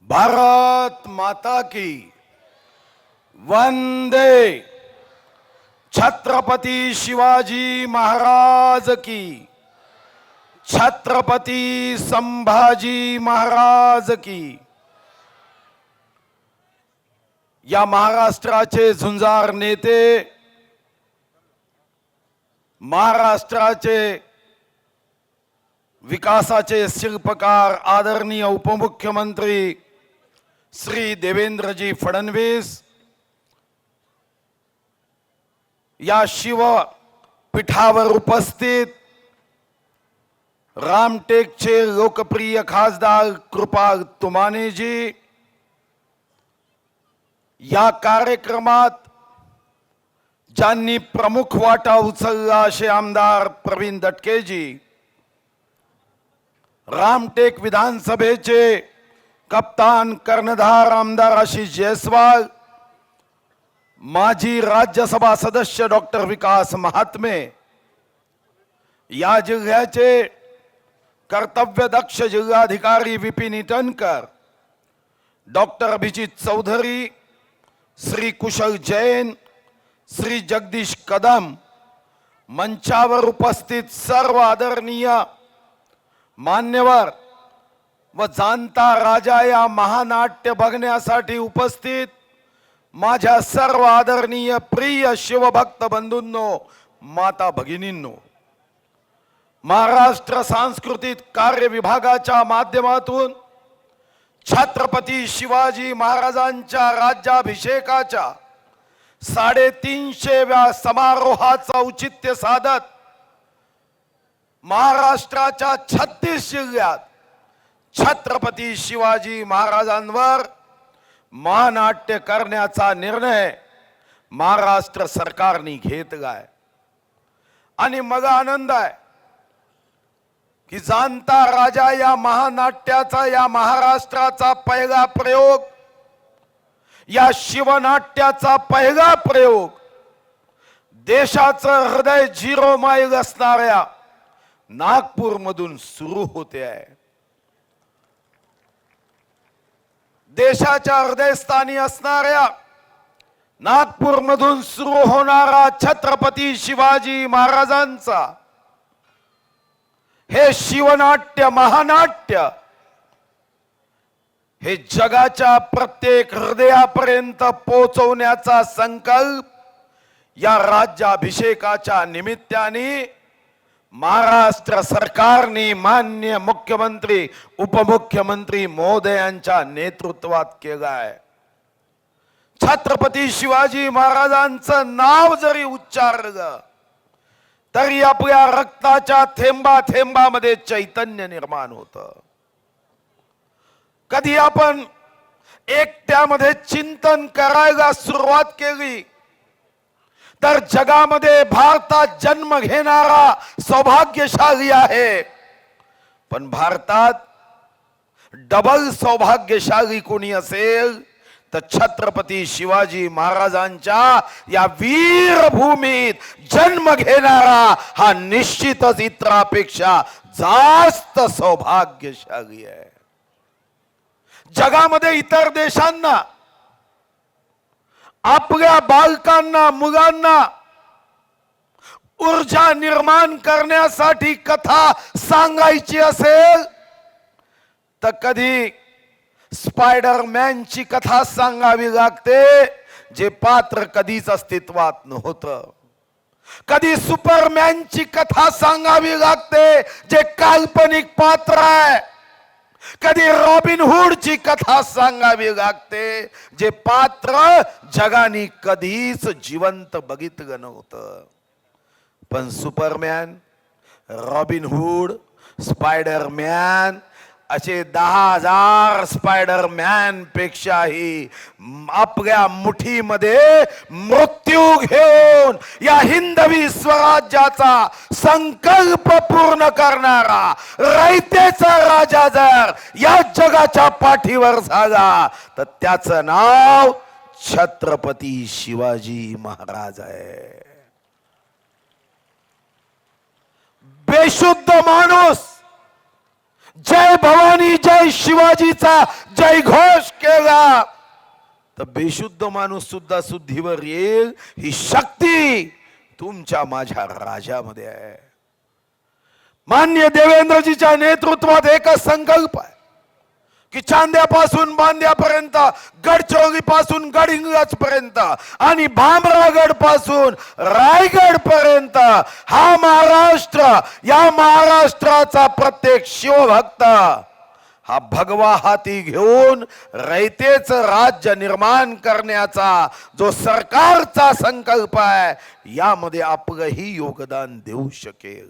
भारत माता की वंदे। छत्रपति शिवाजी महाराज की, छत्रपति संभाजी महाराज की। या महाराष्ट्राचे झुंजार नेते, महाराष्ट्राचे विकासाचे शिल्पकार आदरणीय उपमुख्यमंत्री श्री देवेंद्रजी फडणवीस या शिवपीठावर उपस्थित रामटेकचे लोकप्रिय खासदार कृपाल तुमानेजी, या कार्यक्रमात ज्यांनी प्रमुख वाटा उचलला असे आमदार प्रवीण दटकेजी, रामटेक विधानसभेचे कप्तान कर्णधार आमदार आशिष जयस्वाल, माजी राज्यसभा सदस्य डॉक्टर विकास महात्मे, या जिल्ह्याचे कर्तव्यदक्ष जिल्हाधिकारी विपिन इटनकर, डॉक्टर अभिजित चौधरी, श्री कुशल जैन, श्री जगदीश कदम, मंचावर उपस्थित सर्व आदरणीय मान्यवर व जाणता राजा या महानाट्य बघण्यासाठी उपस्थित माझ्या सर्व आदरणीय प्रिय शिवभक्त बंधूंनो, माता भगिनींनो, महाराष्ट्र सांस्कृतिक कार्य विभागाच्या माध्यमातून छत्रपती शिवाजी महाराजांच्या राज्याभिषेकाच्या 350व्या समारोहाचा औचित्य साधत महाराष्ट्राच्या 36 जिल्ह्यात छत्रपती शिवाजी महाराजांवर महानाट्य करण्याचा निर्णय महाराष्ट्र सरकारने घेतलाय। आणि मला आनंद आहे की जाणता राजा या महानाट्याचा, या महाराष्ट्राचा पहिला प्रयोग, या शिवनाट्याचा पहिला प्रयोग देशाचं हृदय 0 माईल असणाऱ्या नागपूर मधून सुरू होते आहे। देशाच्या हृदयस्थानी असणाऱ्या नागपूर मधून सुरू होणारा छत्रपती शिवाजी महाराजांचा हे शिवनाट्य, महानाट्य हे जगाच्या प्रत्येक हृदयापर्यंत पोहोचवण्याचा संकल्प या राज्याभिषेकाच्या निमित्ताने महाराष्ट्र सरकारने माननीय मुख्यमंत्री उपमुख्यमंत्री महोदयांच्या नेतृत्वात केला आहे। छत्रपती शिवाजी महाराजांचं नाव जरी उच्चारलं तरी आपल्या रक्ताच्या थेंबा थेंबामध्ये चैतन्य निर्माण होतं। कधी आपण एकट्यामध्ये चिंतन करायला सुरुवात केली तर जगामध्ये भारतात जन्म घेणारा सौभाग्यशाली आहे, पण भारतात डबल सौभाग्यशाली कोणी असेल तर छत्रपती शिवाजी महाराजांच्या या वीरभूमीत जन्म घेणारा हा निश्चितच इतरापेक्षा जास्त सौभाग्यशाली आहे। जगामध्ये इतर देशांना आपल्या बालकांना, मुलांना ऊर्जा निर्माण करण्यासाठी कथा सांगायची असेल तर कधी स्पायडरमॅनची कथा सांगावी लागते जे पात्र कधीच अस्तित्वात नव्हतं, कधी सुपरमॅनची कथा सांगावी लागते जे काल्पनिक पात्र आहे, कधी रॉबिन हुडची कथा सांगावी लागते जे पात्र जगाने कधीच जिवंत बघितलं नव्हतं। पण सुपरमॅन, रॉबिन हुड, स्पायडरमॅन असे 10,000 स्पायडरमॅन पेक्षाही आपल्या मुठीमध्ये मृत्यू घेऊन या हिंदवी स्वराज्याचा संकल्प पूर्ण करणारा रयतेचा राजा जर या जगाच्या पाठीवर झाला तर त्याचं नाव छत्रपती शिवाजी महाराज आहे। बेशुद्ध माणूस जय भवानी जय शिवाजीचा जय घोष केला तर बेशुद्ध माणूस सुद्धा शुद्धीवर येईल. ही शक्ती तुमच्या माझ्या राजामध्ये आहे. मान्य देवेंद्रजीच्या नेतृत्वात एकच संकल्प आहे की चांद्यापासून बांद्यापर्यंत, गडचिरोली पासून गडिंग्लज पर्यंत आणि भामरागड पासून रायगड पर्यंत हा महाराष्ट्र, या महाराष्ट्राचा प्रत्येक शिवभक्त हा भगवा हाती घेऊन रयतेच राज्य निर्माण करण्याचा जो सरकारचा संकल्प आहे, यामध्ये आपलंही योगदान देऊ शकेल.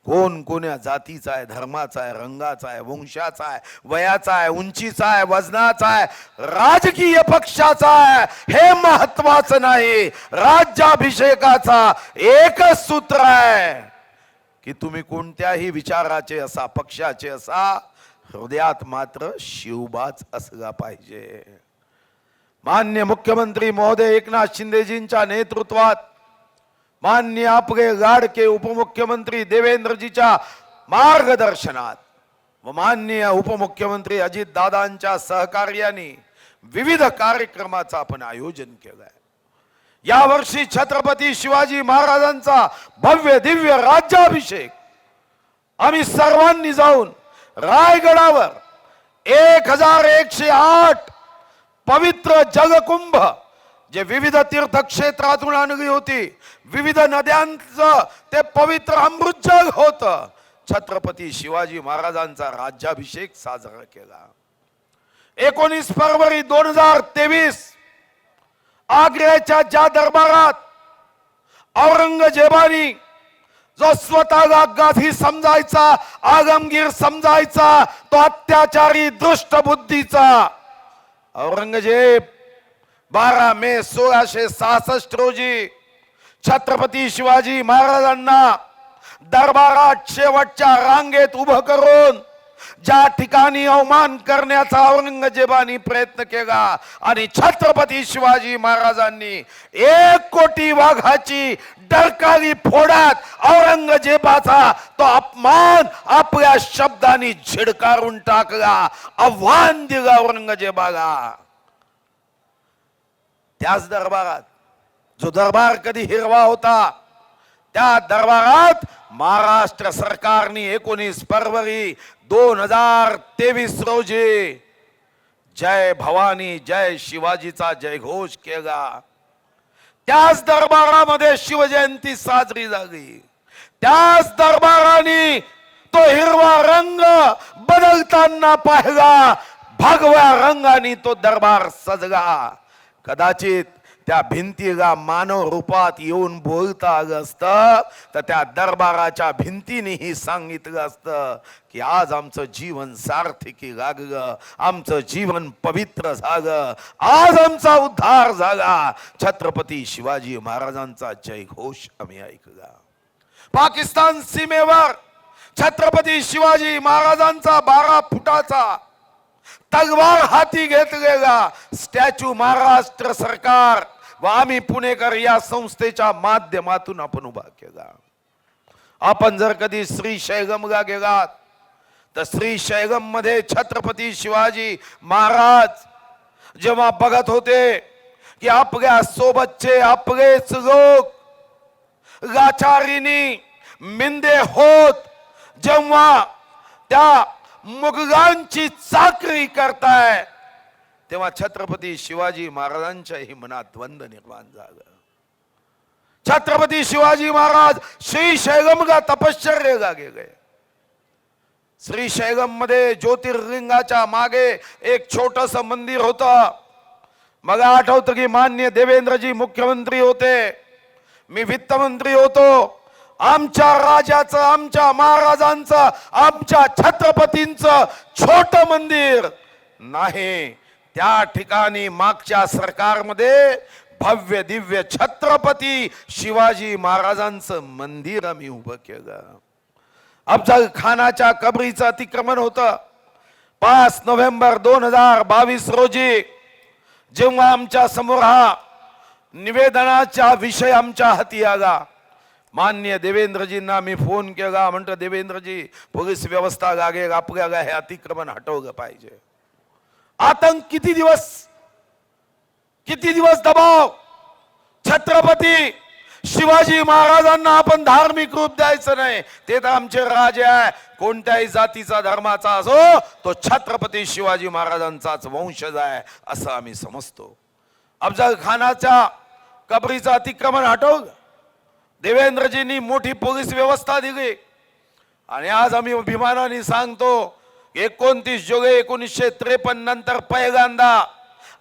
कोण कोण्या जातीचा आहे, धर्माचा आहे, रंगाचा आहे, वंशाचा आहे, वयाचा आहे, उंचीचा आहे, वजनाचा आहे, राजकीय पक्षाचा आहे, हे महत्वाचं नाही. राज्याभिषेकाचा एकच सूत्र आहे की तुम्ही कोणत्याही विचाराचे असा, पक्षाचे असा, हृदयात मात्र शिवबाच असला पाहिजे. मान्य मुख्यमंत्री महोदय एकनाथ शिंदेजींच्या नेतृत्वात, मान्य आपले लाडके उपमुख्यमंत्री देवेंद्रजीच्या मार्गदर्शनात व मान्य उपमुख्यमंत्री अजितदादांच्या सहकार्याने विविध कार्यक्रमाचं आपण आयोजन केलंय. यावर्षी छत्रपती शिवाजी महाराजांचा भव्य दिव्य राज्याभिषेक आम्ही सर्वांनी जाऊन रायगडावर 1108 पवित्र जलकुंभ जे विविध तीर्थक्षेत्रातून आणली होती, विविध नद्यांचं ते पवित्र अमृतजल होतं, छत्रपती शिवाजी महाराजांचा राज्याभिषेक साजरा केला. 19 फरवरी 2023 आग्र्याच्या ज्या दरबारात औरंगजेबानी जो स्वतःला गाधी समजायचा, आगमगीर समजायचा, तो अत्याचारी दुष्ट बुद्धीचा औरंगजेब 12 मे 1666 रोजी छत्रपती शिवाजी महाराजांना दरबारात शेवटच्या रांगेत उभं करून ज्या ठिकाणी अवमान करण्याचा औरंगजेबाने प्रयत्न केला आणि छत्रपती शिवाजी महाराजांनी 1 कोटी वाघाची डरकाळी फोडत औरंगजेबाचा तो अपमान आपल्या शब्दांनी झिडकारून टाकला, आव्हान दिलं औरंगजेबाला. त्याच दरबारात, जो दरबार कधी हिरवा होता, त्या दरबारात महाराष्ट्र सरकारने 19 फरवरी 2023 रोजी जय भवानी जय शिवाजीचा जयघोष केला. त्याच दरबारामध्ये शिवजयंती साजरी झाली. त्याच दरबाराने तो हिरवा रंग बदलताना पाहिला, भगव्या रंगाने तो दरबार सजला. कदाचित त्या भिंतीला मानव रूपात येऊन बोलता आलं असतं तर त्या दरबाराच्या भिंतीनेही सांगितलं असतं की आज आमचं जीवन सार्थकी लागलं, आमचं जीवन पवित्र झालं, आज आमचा उद्धार झाला. छत्रपती शिवाजी महाराजांचा जयघोष आम्ही ऐकला. पाकिस्तान सीमेवर छत्रपती शिवाजी महाराजांचा 12 फुटाचा तलवार हाती घेतलेला स्टॅच्यू महाराष्ट्र सरकार व आम्ही पुणेकर या संस्थेच्या माध्यमातून आपण उभा केला. आपण जर कधी श्रीशैलमला गेलात तर श्रीशैलम मध्ये छत्रपती शिवाजी महाराज जेव्हा बघत होते की आपल्या सोबतचे आपलेच लोक लाचारीनी मिंदे होत, जेव्हा त्या मुघलांची चाकरी करताय, तेव्हा छत्रपती शिवाजी महाराजांच्याही मनात द्वंद्व निर्माण झालं. छत्रपती शिवाजी महाराज श्रीशैलमला तपश्चर्येला गेले. श्रीशैलम मध्ये ज्योतिर्लिंगाच्या मागे एक छोटस मंदिर होतं. मला आठवतं की मान्य देवेंद्रजी मुख्यमंत्री होते, मी वित्तमंत्री होतो. आमच्या राजाचं, आमच्या महाराजांचं, आमच्या छत्रपतींचं छोट मंदिर नाही, त्या ठिकाणी मागच्या सरकारमध्ये भव्य दिव्य छत्रपती शिवाजी महाराजांचं मंदिर आम्ही उभं केलं. अफजल खानाच्या कबरीचं अतिक्रमण होतं. 5 नोव्हेंबर 2022 रोजी जेव्हा आमच्या समोर हा निवेदनाचा विषय आमच्या हाती आला, मान्य देवेंद्रजींना मी फोन केला, म्हणतो देवेंद्रजी पोलीस व्यवस्था लागेल, आपल्याला हे अतिक्रमण हटवलं पाहिजे. आतंक किती दिवस दबाव. छत्रपती शिवाजी महाराजांना आपण धार्मिक रूप द्यायचं नाही, ते तर आमचे राजे आहे. कोणत्याही जातीचा धर्माचा असो, तो छत्रपती शिवाजी महाराजांचाच वंशज आहे असं आम्ही समजतो. अफजल खानाच्या कबरीचं अतिक्रमण हटवलं, देवेंद्रजींनी मोठी पोलीस व्यवस्था दिली. आणि आज आम्ही अभिमानाने सांगतो 29 जुलै 1953 नंतर पहिल्यांदा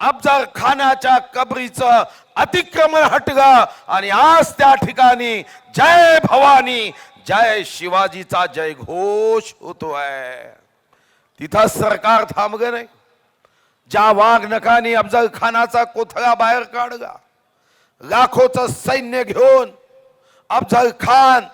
अफजल खानाच्या कबरीचं अतिक्रमण हटलं. आणि आज त्या ठिकाणी जय भवानी जय शिवाजीचा जय घोष होतोय. तिथं सरकार थांबलं नाही. ज्या वाघनखांनी अफजल खानाचा कोथळा बाहेर काढला, लाखोचं सैन्य घेऊन अफजल खान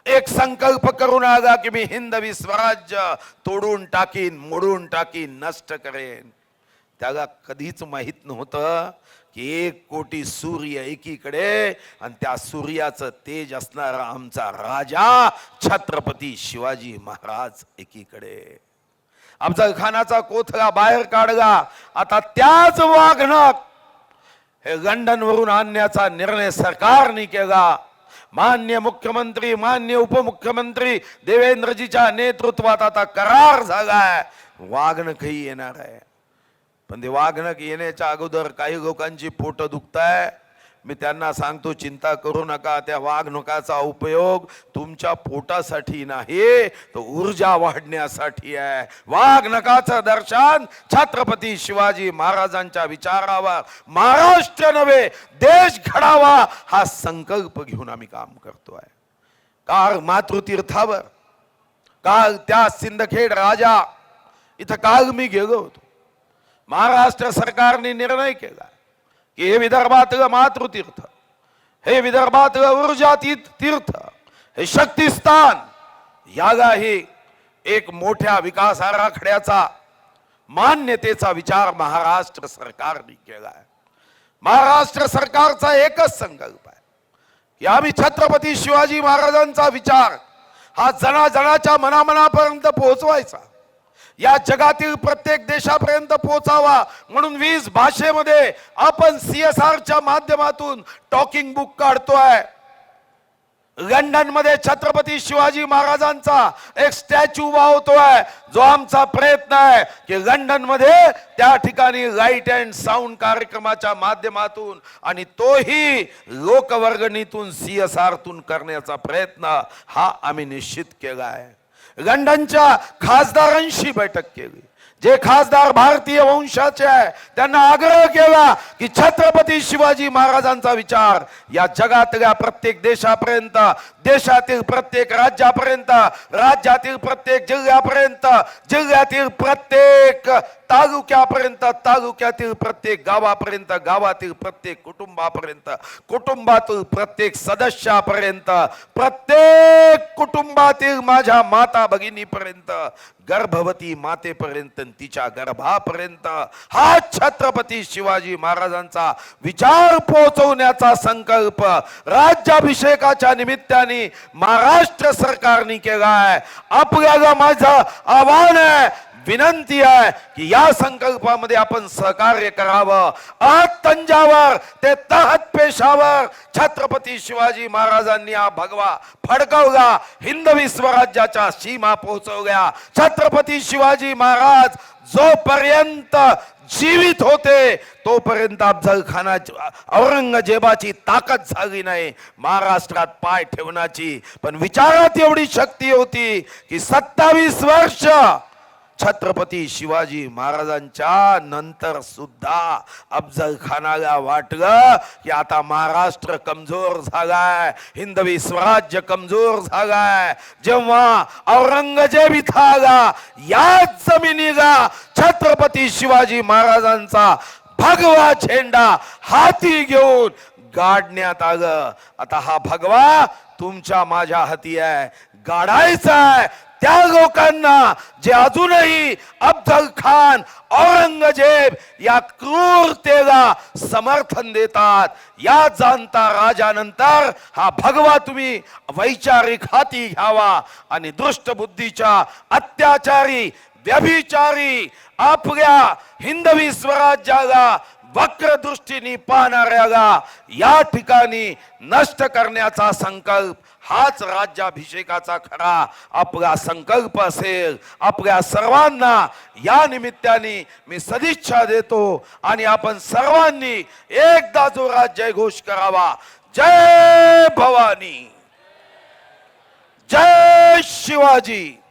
एक संकल्प करून आला की मी हिंदवी स्वराज्य तोडून टाकीन, मोडून टाकीन, नष्ट करेन. त्याला कधीच माहित नव्हतं की 1 कोटी सूर्य एकीकडे आणि त्या सूर्याचं तेज असणारा आमचा राजा छत्रपती शिवाजी महाराज एकीकडे. अफजल खानाचा कोथळा बाहेर काढला. आता त्याच वाघनख हे लंडन वरून आणण्याचा निर्णय सरकारने केला. मान्य मुख्यमंत्री, मान्य उपमुख्यमंत्री देवेंद्रजीच्या नेतृत्वात आता करार झालाय, वाघनखही येणार आहे. पण ते वाघनख येण्याच्या अगोदर काही लोकांची पोट दुखताय. मी त्यांना सांगतो चिंता करू नका, त्या वाघनखाचा उपयोग तुमच्या पोटासाठी नाही, तो ऊर्जा वाढण्यासाठी आहे. वाघनखाचं दर्शन छत्रपती शिवाजी महाराजांच्या विचारावर महाराष्ट्र नव्हे देश घडावा हा संकल्प घेऊन आम्ही काम करतोय. काल मातृतीर्थावर, काल त्या सिंदखेड राजा इथं काल मी गेलो होतो. महाराष्ट्र सरकारने निर्णय केला की हे विदर्भातलं मातृतीर्थ, हे विदर्भातलं ऊर्जा तीर्थ, हे शक्तिस्थान, यालाही एक मोठ्या विकास आराखड्याचा मान्यतेचा विचार महाराष्ट्र सरकारने केलाय. महाराष्ट्र सरकारचा एकच संकल्प आहे की आम्ही छत्रपती शिवाजी महाराजांचा विचार हा जनाजनाच्या मनामनापर्यंत पोहोचवायचा, या जगातील प्रत्येक देशापर्यंत पोहोचावा. म्हणून 20 भाषेमध्ये आपण CSRच्या माध्यमातून टॉकिंग बुक काढतोय. लंडन मध्ये छत्रपती शिवाजी महाराजांचा एक स्टॅच्यू उभा होतोय, जो आमचा प्रयत्न आहे की लंडन मध्ये त्या ठिकाणी लाईट अँड साऊंड कार्यक्रमाच्या माध्यमातून आणि तोही लोकवर्गणीतून CSRतून करण्याचा प्रयत्न हा आम्ही निश्चित केला आहे. लंडनच्या खासदारांशी बैठक केली. जे खासदार भारतीय वंशाचे आहे त्यांना आग्रह केला की छत्रपती शिवाजी महाराजांचा विचार या जगातल्या प्रत्येक देशापर्यंत, देशातील प्रत्येक राज्यापर्यंत, राज्यातील प्रत्येक जिल्ह्यापर्यंत, जिल्ह्यातील प्रत्येक तालुक्यापर्यंत, तालुक्यातील प्रत्येक गावापर्यंत, गावातील प्रत्येक कुटुंबापर्यंत, कुटुंबातील प्रत्येक सदस्यापर्यंत, प्रत्येक कुटुंबातील माझ्या माता भगिनीपर्यंत, गर्भवती मातेपर्यंत, तिच्या गर्भापर्यंत हा छत्रपती शिवाजी महाराजांचा विचार पोहोचवण्याचा संकल्प राज्याभिषेकाच्या निमित्ताने महाराष्ट्र सरकारने केला आहे. आपल्याला माझं आव्हान आहे, विनंती आहे की या संकल्पामध्ये आपण सहकार्य करावं. तंजावर ते तहत पेशावर छत्रपती शिवाजी महाराजांनी हा भगवा फडकवला, हिंदवी स्वराज्याच्या सीमा पोहोचवल्या. छत्रपती शिवाजी महाराज जोपर्यंत जीवित होते तोपर्यंत अफजल खाना औरंगजेबाची ताकद झाली नाही महाराष्ट्रात पाय ठेवण्याची. पण विचारात एवढी शक्ती होती की 27 वर्ष छत्रपती शिवाजी महाराजांच्या नंतर सुद्धा अफजल खानाला वाटलं की आता महाराष्ट्र कमजोर झालाय, हिंदवी स्वराज्य कमजोर झालाय. जेव्हा औरंगजेब इथं आला, याच जमिनीला छत्रपती शिवाजी महाराजांचा भगवा झेंडा हाती घेऊन गाडण्यात आलं. आता हा भगवा तुमच्या माझ्या हाती आहे, गाडायचा आहे. त्या लोकांना जे अजूनही अफजल खान औरंगजेब या क्रूरतेला समर्थन देतात, या जाणता राजानंतर हा भगवा तुम्ही वैचारिक हाती घ्यावा आणि दुष्ट बुद्धीच्या अत्याचारी व्यभिचारी आपल्या हिंदवी स्वराज्याला वक्र दृष्टीने पाहणाऱ्याला या ठिकाणी नष्ट करण्याचा संकल्प हाच राज्याभिषेकाचा खरा आपला संकल्प असेल. आपल्या सर्वांना या निमित्ताने मी सदिच्छा देतो आणि आपण सर्वांनी एकदा जोरात जयघोष करावा. जय भवानी, जय शिवाजी.